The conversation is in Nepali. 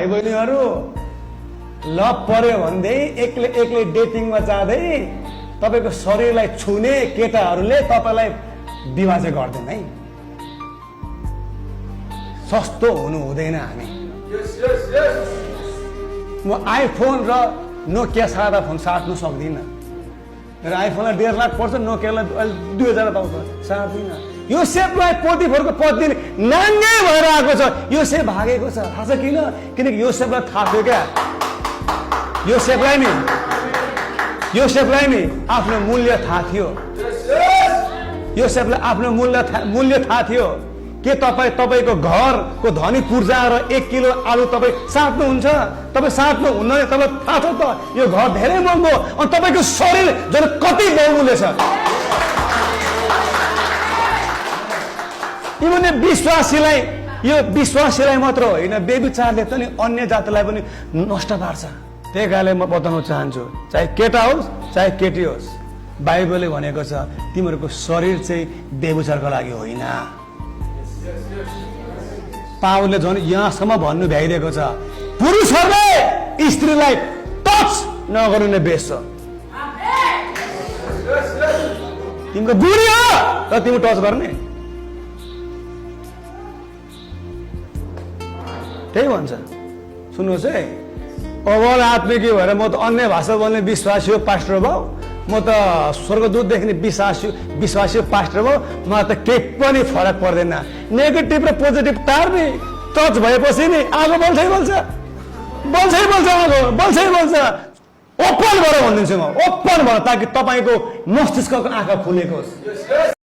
भाइ बहिनीहरू लभ पर्यो भन्दै एक्लै एक्लै डेटिङमा जाँदै तपाईको शरीरलाई छुने केटाहरूले तपाईलाई विवाह चाहिँ गर्दैन है। सस्तो हुनु हुँदैन हामी। म आइफोन र नोकिया सादा फोन साट्नु सक्दिनँ। मेरो आइफोनलाई 1.5 लाख पर्छ, नोकियालाई 2000 पाउँछ, साट्दिनँ। यो सेपलाई पोतिफोरको पत्नीले नाङ्गे भएर आएको छ। यो सेप भागेको छ। थाहा छ किन? किनकि यो सेपलाई थाहा थियो क्या, यो सेपलाई नि आफ्नो मूल्य थाहा थियो। यो सेपलाई आफ्नो मूल्य थाहा थियो। के तपाईको घरको धनी पूर्जा र 1 किलो आलु तपाईँ साट्नुहुन्छ? तपाईँ साट्नुहुन्न। तपाईँ थाहा छ त यो घर धेरै महँगो, अनि तपाईँको शरीर झन् कति बहुमूल्य छ। यो विश्वासीलाई मात्र होइन, बेविचारले पनि अन्य जातिलाई पनि नष्ट पार्छ। त्यही कारणले म बताउन चाहन्छु, चाहे केटा होस् चाहे केटी होस्, बाइबलले भनेको छ तिमीहरूको शरीर चाहिँ बेविचारको लागि होइन। पावलले झन् यहाँसम्म भन्नु भ्याइदिएको छ, पुरुषहरूले स्त्रीलाई टच नगर्नु नै बेस छ। तिम्रो बुढी हो र तिमी टच गर्ने, त्यही भन्छ। सुन्नुहोस् है, अबल आत्मिकी भएर म त अन्य भाषा बोल्ने विश्वासी हो पास्टर भयो, म त स्वर्गदूत देख्ने विश्वासी हो पास्टर भयो, मलाई त केही पनि फरक पर्दैन। नेगेटिभ र पोजिटिभ तार्ने टच भएपछि नि आगो बल्छै बल्छ, ओपन भएर भनिदिन्छु म, ओपन भएर, ताकि तपाईँको मस्तिष्कको आँखा खुलेको होस्।